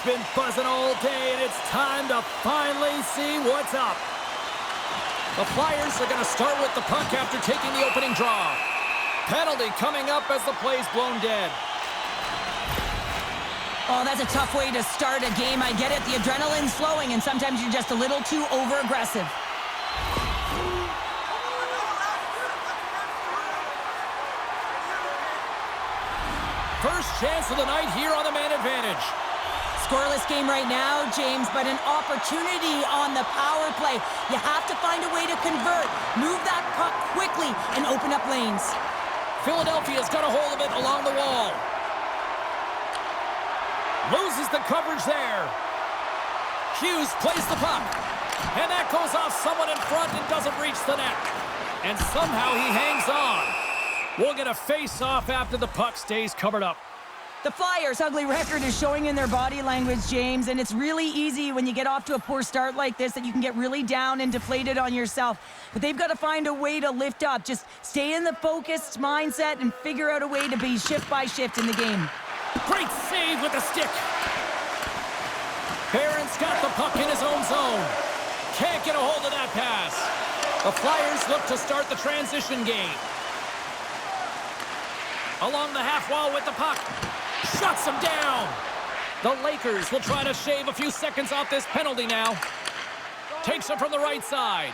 We've been buzzing all day, and it's time to finally see what's up. The Flyers are going to start with the puck after taking the opening draw. Penalty coming up as the play's blown dead. Oh, that's a tough way to start a game. I get it. The adrenaline's flowing, and sometimes you're just a little too over-aggressive. First chance of the night here on the man advantage. Scoreless game right now, James, but an opportunity on the power play. You have to find a way to convert. Move that puck quickly and open up lanes. Philadelphia's got a hold of it along the wall. Loses the coverage there. Hughes plays the puck. And that goes off someone in front and doesn't reach the net. And somehow he hangs on. We'll get a face-off after the puck stays covered up. The Flyers' ugly record is showing in their body language, James, and it's really easy when you get off to a poor start like this that you can get really down and deflated on yourself. But they've got to find a way to lift up. Just stay in the focused mindset and figure out a way to be shift by shift in the game. Great save with the stick. Barron's got the puck in his own zone. Can't get a hold of that pass. The Flyers look to start the transition game. Along the half wall with the puck. Shuts him down. The Lakers will try to shave a few seconds off this penalty now. Takes him from the right side.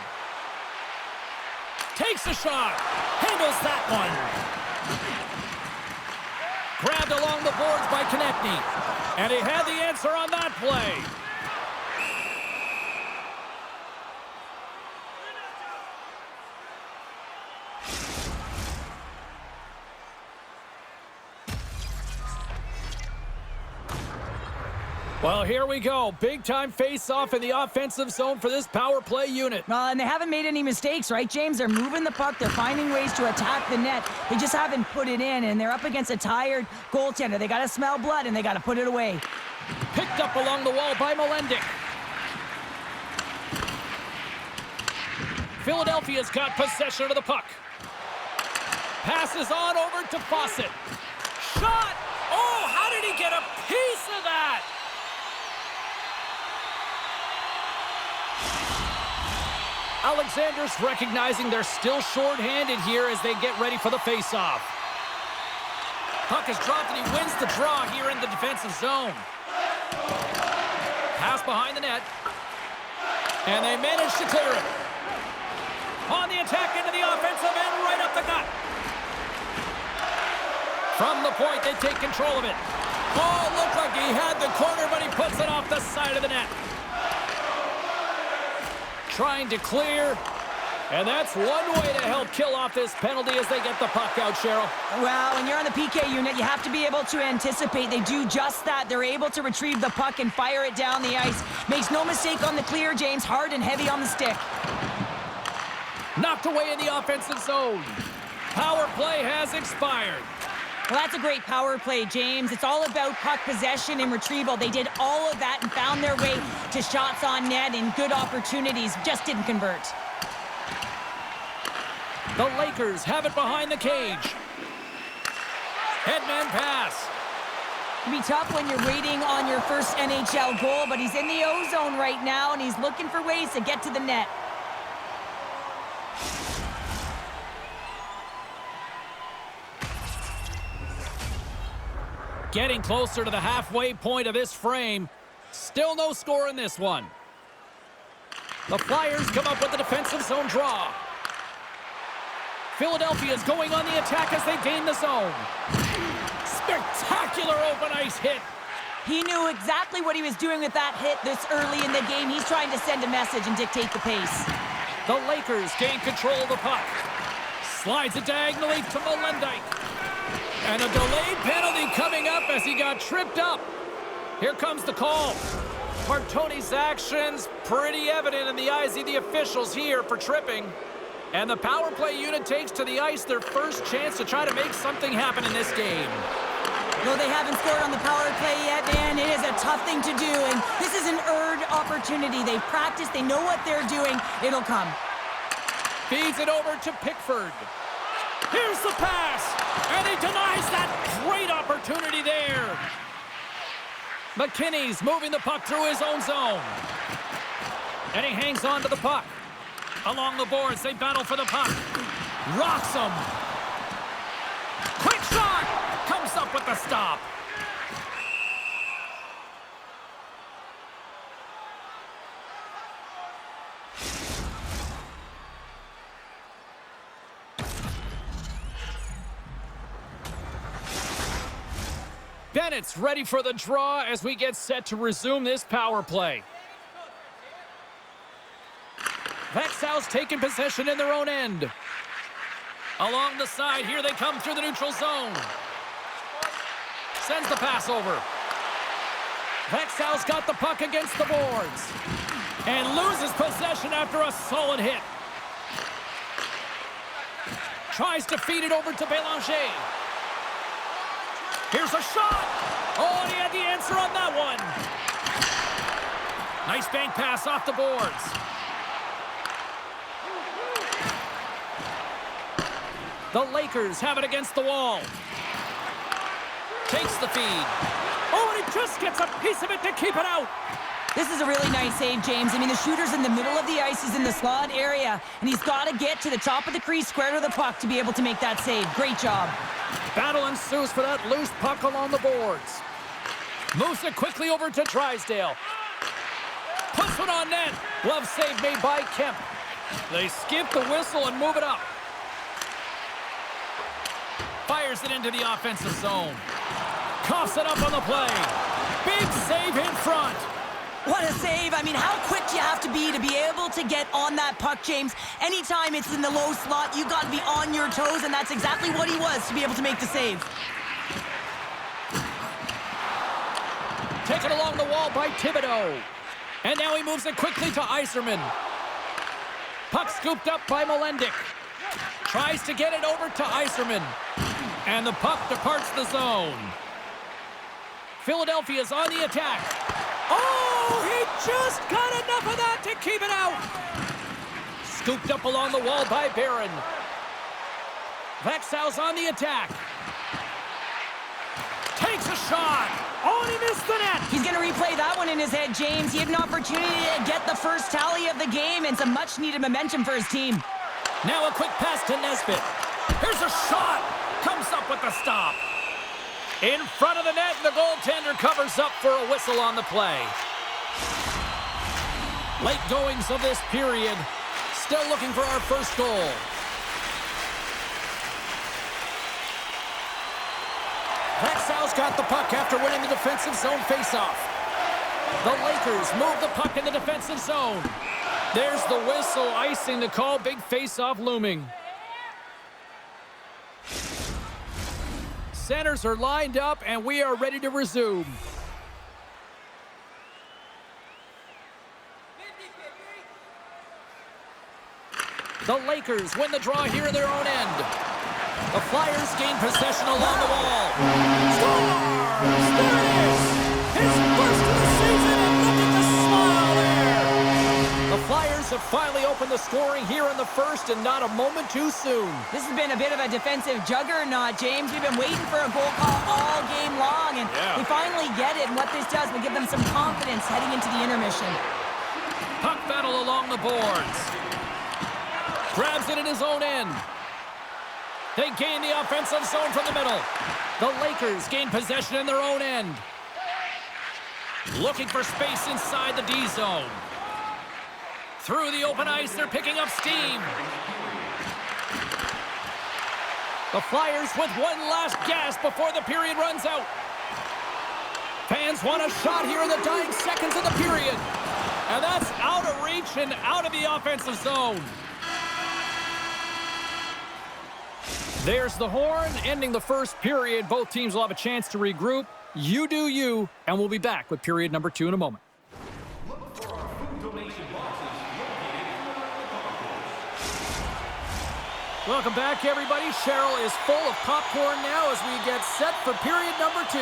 Takes a shot. Handles that one. Grabbed along the boards by Konechny. And he had the answer on that play. Well, here we go. Big-time face-off in the offensive zone for this power play unit. And they haven't made any mistakes, right, James? They're moving the puck. They're finding ways to attack the net. They just haven't put it in, and they're up against a tired goaltender. They got to smell blood, and they got to put it away. Picked up along the wall by Molendic. Philadelphia's got possession of the puck. Passes on over to Fawcett. Shot! Oh, how did he get a piece of that? Alexander's recognizing they're still short-handed here as they get ready for the face-off. Puck is dropped and he wins the draw here in the defensive zone. Pass behind the net. And they manage to clear it. On the attack into the offensive end, right up the gut. From the point, they take control of it. Oh, looked like he had the corner, but he puts it off the side of the net. Trying to clear, and that's one way to help kill off this penalty as they get the puck out, Cheryl. Well, when you're on the PK unit, you have to be able to anticipate. They do just that. They're able to retrieve the puck and fire it down the ice. Makes no mistake on the clear, James. Hard and heavy on the stick. Knocked away in the offensive zone. Power play has expired. Well, that's a great power play, James. It's all about puck possession and retrieval. They did all of that and found their way to shots on net and good opportunities. Just didn't convert. The Lakers have it behind the cage. Headman pass. It'd be tough when you're waiting on your first NHL goal, but he's in the O-zone right now, and he's looking for ways to get to the net. Getting closer to the halfway point of this frame. Still no score in this one. The Flyers come up with the defensive zone draw. Philadelphia's going on the attack as they gain the zone. Spectacular open ice hit. He knew exactly what he was doing with that hit this early in the game. He's trying to send a message and dictate the pace. The Lakers gain control of the puck. Slides it diagonally to Molendic. And a delayed penalty coming up as he got tripped up. Here comes the call. Martoni's actions pretty evident in the eyes of the officials here for tripping. And the power play unit takes to the ice their first chance to try to make something happen in this game. Though they haven't scored on the power play yet, man, it is a tough thing to do. And this is an earned opportunity. They've practiced. They know what they're doing. It'll come. Feeds it over to Pickford. Here's the pass, and he denies that great opportunity there. McKinney's moving the puck through his own zone. And he hangs on to the puck. Along the boards, they battle for the puck. Rocks him. Quick shot! Comes up with the stop. Bennett's ready for the draw as we get set to resume this power play. Vaxjo's taking possession in their own end. Along the side, here they come through the neutral zone. Sends the pass over. Vaxjo's got the puck against the boards. And loses possession after a solid hit. Tries to feed it over to Bélanger. Here's a shot. Oh, and he had the answer on that one. Nice bank pass off the boards. The Lakers have it against the wall. Takes the feed. Oh, and he just gets a piece of it to keep it out. This is a really nice save, James. I mean, the shooter's in the middle of the ice. He's in the slot area, and he's got to get to the top of the crease, square to the puck, to be able to make that save. Great job. Battle ensues for that loose puck along the boards. Moves it quickly over to Drysdale. Puts it on net. Glove save made by Kemp. They skip the whistle and move it up. Fires it into the offensive zone. Coughs it up on the play. Big save in front. What a save. I mean, how quick do you have to be able to get on that puck, James? Anytime it's in the low slot, you've got to be on your toes, and that's exactly what he was to be able to make the save. Taken along the wall by Thibodeau. And now he moves it quickly to Yzerman. Puck scooped up by Molendyk. Tries to get it over to Yzerman. And the puck departs the zone. Philadelphia's on the attack. Oh, he just got enough of that to keep it out. Scooped up along the wall by Barron. Vaxjo's on the attack. Takes a shot. Oh, and he missed the net. He's going to replay that one in his head, James. He had an opportunity to get the first tally of the game and some much-needed momentum for his team. Now a quick pass to Nesbitt. Here's a shot. Comes up with the stop. In front of the net, the goaltender covers up for a whistle on the play. Late goings of this period. Still looking for our first goal. Vaxjo's got the puck after winning the defensive zone faceoff. The Lakers move the puck in the defensive zone. There's the whistle, icing the call. Big faceoff looming. Centers are lined up, and we are ready to resume. The Lakers win the draw here in their own end. The Flyers gain possession along the wall. Scores! There it is! His first of the season, and look at the smile there! The Flyers have finally opened the scoring here in the first, and not a moment too soon. This has been a bit of a defensive juggernaut, James. We've been waiting for a goal call all game long, and we finally get it, and what this does will give them some confidence heading into the intermission. Puck battle along the boards. Grabs it in his own end. They gain the offensive zone from the middle. The Lakers gain possession in their own end. Looking for space inside the D zone. Through the open ice, they're picking up steam. The Flyers with one last gasp before the period runs out. Fans want a shot here in the dying seconds of the period. And that's out of reach and out of the offensive zone. There's the horn, ending the first period. Both teams will have a chance to regroup. You do you, and we'll be back with period number 2 in a moment. Welcome back, everybody. Cheryl is full of popcorn now as we get set for period number 2.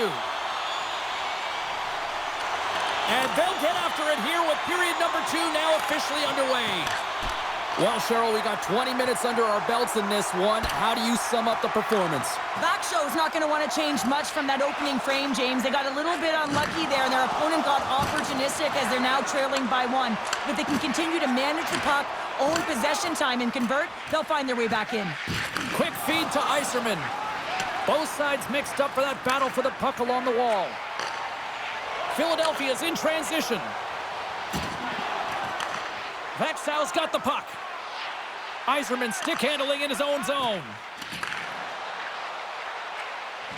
And they'll get after it here with period number 2 now officially underway. Well, Cheryl, we got 20 minutes under our belts in this one. How do you sum up the performance? Vaxjo's not going to want to change much from that opening frame, James. They got a little bit unlucky there, and their opponent got opportunistic as they're now trailing by 1. But they can continue to manage the puck, own possession time, and convert. They'll find their way back in. Quick feed to Yzerman. Both sides mixed up for that battle for the puck along the wall. Philadelphia's in transition. Vaxjo's got the puck. Yzerman stick handling in his own zone.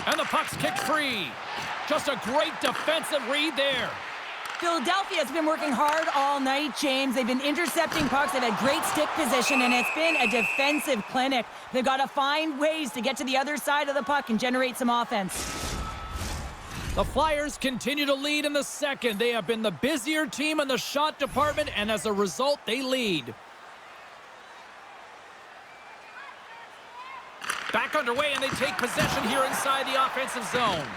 And the puck's kicked free. Just a great defensive read there. Philadelphia's been working hard all night, James. They've been intercepting pucks. They've had great stick position, and it's been a defensive clinic. They've got to find ways to get to the other side of the puck and generate some offense. The Flyers continue to lead in the second. They have been the busier team in the shot department, and as a result, they lead. Back underway, and they take possession here inside the offensive zone.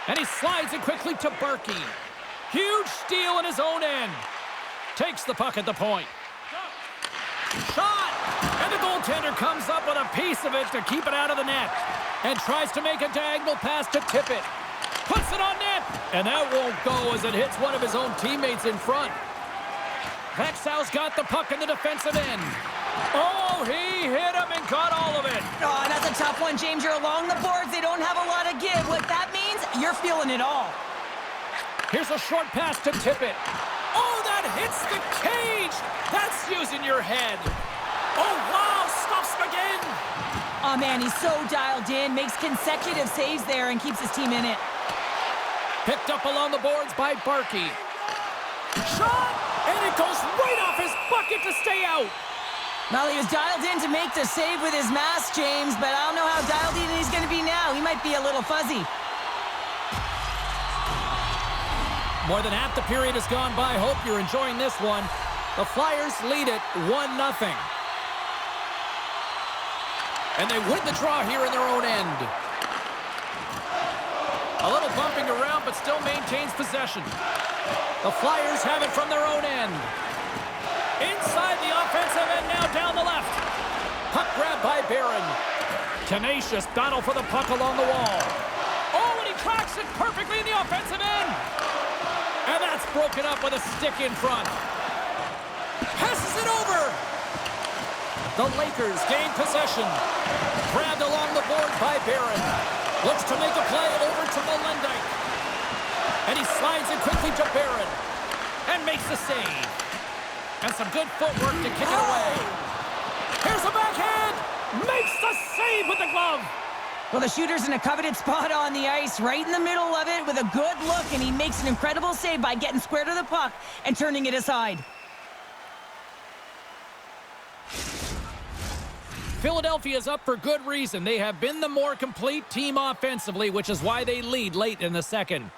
And he slides it quickly to Berkey. Huge steal in his own end. Takes the puck at the point. Shot! And the goaltender comes up with a piece of it to keep it out of the net. And tries to make a diagonal pass to tip it. Puts it on net. And that won't go as it hits one of his own teammates in front. Vaxjo's got the puck in the defensive end. Oh, he hit him and got all of it. Oh, that's a tough one, James. You're along the boards. They don't have a lot of give. What that means, you're feeling it all. Here's a short pass to tip it. Oh, that hits the cage. That's using your head. Oh, wow, stops him again. Oh, man, he's so dialed in. Makes consecutive saves there and keeps his team in it. Picked up along the boards by Berkey. Shot! And it goes right off his bucket to stay out. Well, he was dialed in to make the save with his mask, James, but I don't know how dialed in he's going to be now. He might be a little fuzzy. More than half the period has gone by. Hope you're enjoying this one. The Flyers lead it 1-0. And they win the draw here in their own end. A little bumping around, but still maintains possession. The Flyers have it from their own end. Inside the offensive end, now down the left. Puck grab by Barron. Tenacious battle for the puck along the wall. Oh, and he tracks it perfectly in the offensive end. And that's broken up with a stick in front. Passes it over. The Lakers gain possession. Grabbed along the board by Barron. Looks to make a play over to Molendijk. And he slides it quickly to Barron. And makes the save. And some good footwork to kick it away. Here's a backhand. Makes the save with the glove. Well, the shooter's in a coveted spot on the ice, right in the middle of it with a good look, and he makes an incredible save by getting square to the puck and turning it aside. Philadelphia's up for good reason. They have been the more complete team offensively, which is why they lead late in the second.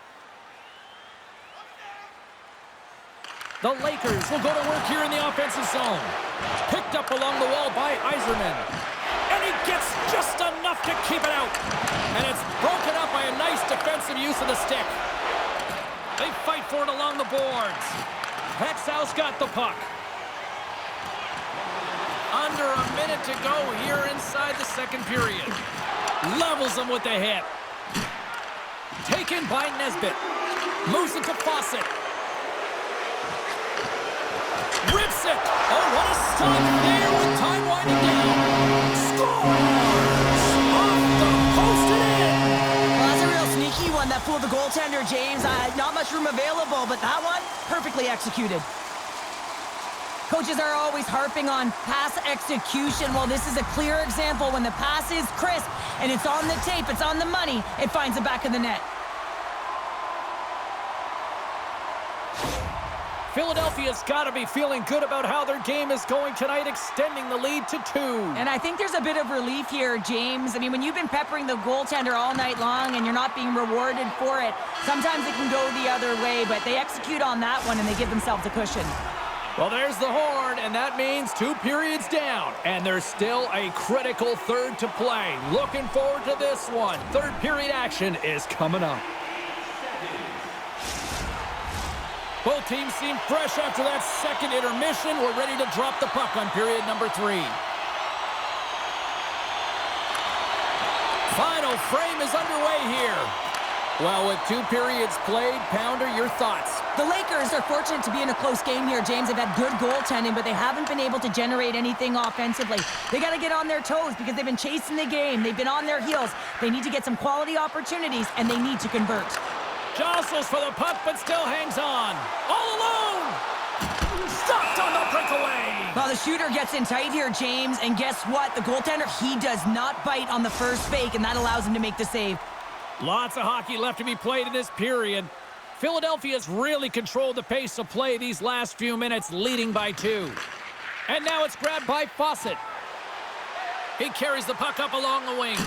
The Lakers will go to work here in the offensive zone. Picked up along the wall by Yzerman. And he gets just enough to keep it out. And it's broken up by a nice defensive use of the stick. They fight for it along the boards. Vaxjo's got the puck. Under a minute to go here inside the second period. Levels them with the hit. Taken by Nesbitt. Moves it to Fawcett. Rips it. Oh, what a stop there with time winding down. Scores! Off the post and in. Well, that's a real sneaky one that fooled the goaltender, James. Not much room available, but that one, perfectly executed. Coaches are always harping on pass execution. Well, this is a clear example. When the pass is crisp and it's on the tape, it's on the money, it finds the back of the net. Philadelphia's got to be feeling good about how their game is going tonight, extending the lead to 2. And I think there's a bit of relief here, James. I mean, when you've been peppering the goaltender all night long and you're not being rewarded for it, sometimes it can go the other way, but they execute on that one and they give themselves a cushion. Well, there's the horn, and that means 2 periods down, and there's still a critical third to play. Looking forward to this one. Third period action is coming up. Both teams seem fresh after that second intermission. We're ready to drop the puck on period number 3. Final frame is underway here. Well, with 2 periods played, Pounder, your thoughts? The Lakers are fortunate to be in a close game here, James. They've had good goaltending, but they haven't been able to generate anything offensively. They got to get on their toes because they've been chasing the game. They've been on their heels. They need to get some quality opportunities, and they need to convert. Jostles for the puck, but still hangs on. All alone! Stopped on the breakaway! Well, the shooter gets in tight here, James, and guess what? The goaltender, he does not bite on the first fake, and that allows him to make the save. Lots of hockey left to be played in this period. Philadelphia's really controlled the pace of play these last few minutes, leading by 2. And now it's grabbed by Fawcett. He carries the puck up along the wing.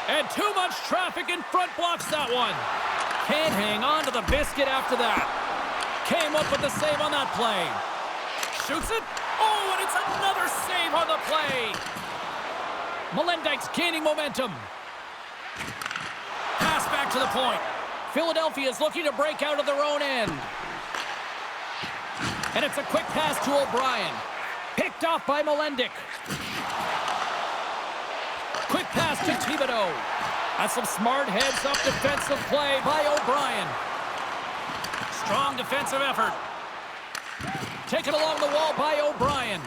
And too much traffic in front blocks that one. Can't hang on to the biscuit after that. Came up with the save on that play. Shoots it. Oh, and it's another save on the play. Melendyk's gaining momentum. Pass back to the point. Philadelphia is looking to break out of their own end. And it's a quick pass to O'Brien. Picked off by Melendyk. Quick pass to Thibodeau. That's some smart heads-up defensive play by O'Brien. Strong defensive effort. Taken along the wall by O'Brien.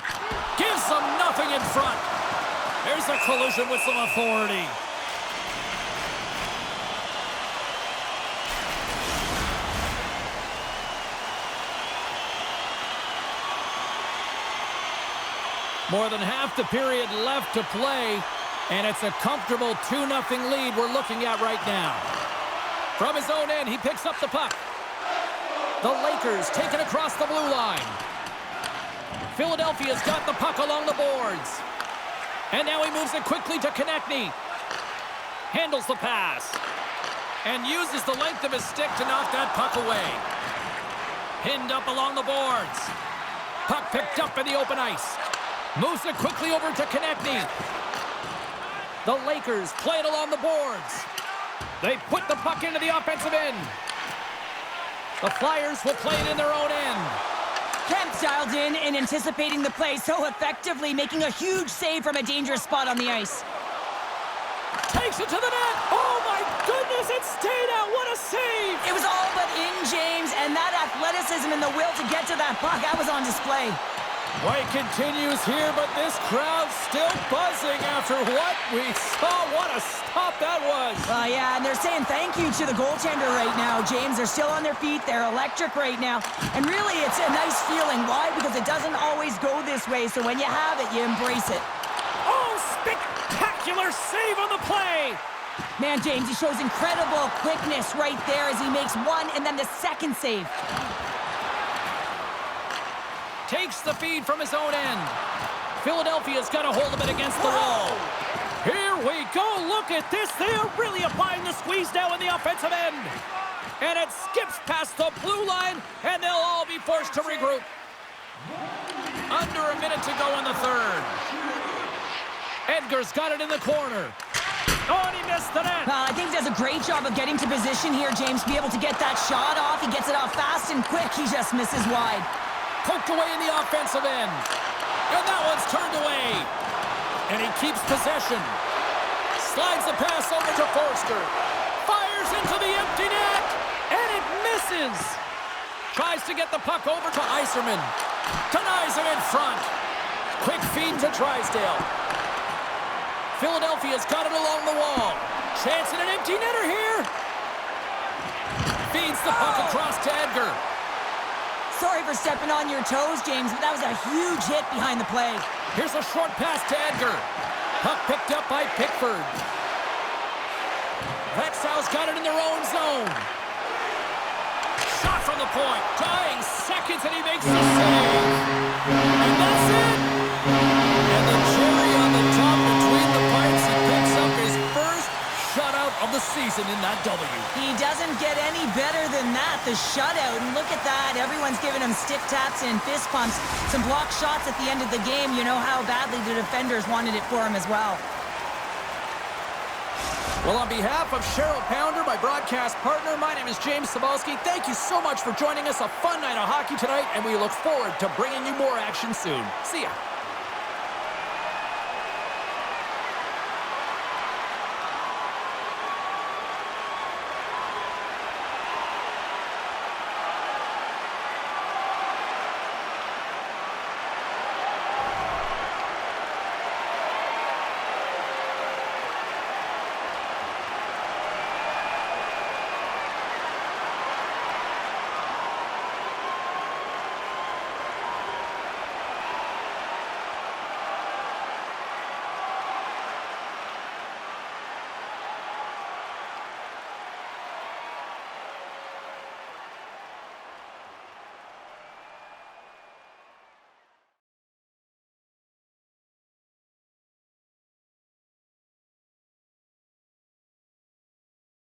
Gives them nothing in front. There's a collision with some authority. More than half the period left to play, and it's a comfortable 2-0 lead we're looking at right now. From his own end, he picks up the puck. The Lakers take it across the blue line. Philadelphia's got the puck along the boards. And now he moves it quickly to Konechny. Handles the pass. And uses the length of his stick to knock that puck away. Pinned up along the boards. Puck picked up in the open ice. Moves it quickly over to Konechny. The Lakers play it along the boards. They put the puck into the offensive end. The Flyers will play it in their own end. Kemp's dialed in and anticipating the play so effectively, making a huge save from a dangerous spot on the ice. Takes it to the net. Oh, my goodness, it stayed out. What a save. It was all but in, James, and that athleticism and the will to get to that puck, that was on display. White continues here, but this crowd's still buzzing after what we saw. What a stop that was. Yeah, and they're saying thank you to the goaltender right now, James. They're still on their feet. They're electric right now. And really, it's a nice feeling. Why? Because it doesn't always go this way, so when you have it, you embrace it. Oh, spectacular save on the play. Man, James, he shows incredible quickness right there as he makes one and then the second save. Takes the feed from his own end. Philadelphia's got a hold of it against the wall. Here we go. Look at this. They are really applying the squeeze now in the offensive end. And it skips past the blue line, and they'll all be forced to regroup. Under a minute to go in the third. Edgar's got it in the corner. Oh, and he missed the net. I think he does a great job of getting to position here, James, to be able to get that shot off. He gets it off fast and quick. He just misses wide. Poked away in the offensive end. And that one's turned away. And he keeps possession. Slides the pass over to Forster. Fires into the empty net. And it misses. Tries to get the puck over to Yzerman. Denies him in front. Quick feed to Drysdale. Philadelphia's got it along the wall. Chance in an empty netter here. Feeds the puck across to Edgar. Sorry for stepping on your toes, James, but that was a huge hit behind the play. Here's a short pass to Edgar. Puck picked up by Pickford. Vaxjo's got it in their own zone. Shot from the point. Dying seconds, and he makes the save. And that's it. And the cherry on the top between the pipes, he picks up his first shutout of the season in that W. He doesn't get any better than that, the shutout. And look at that. Everyone's giving him stick taps and fist pumps. Some blocked shots at the end of the game. You know how badly the defenders wanted it for him as well. Well, on behalf of Cheryl Pounder, my broadcast partner, my name is James Cebulski. Thank you so much for joining us. A fun night of hockey tonight, and we look forward to bringing you more action soon. See ya.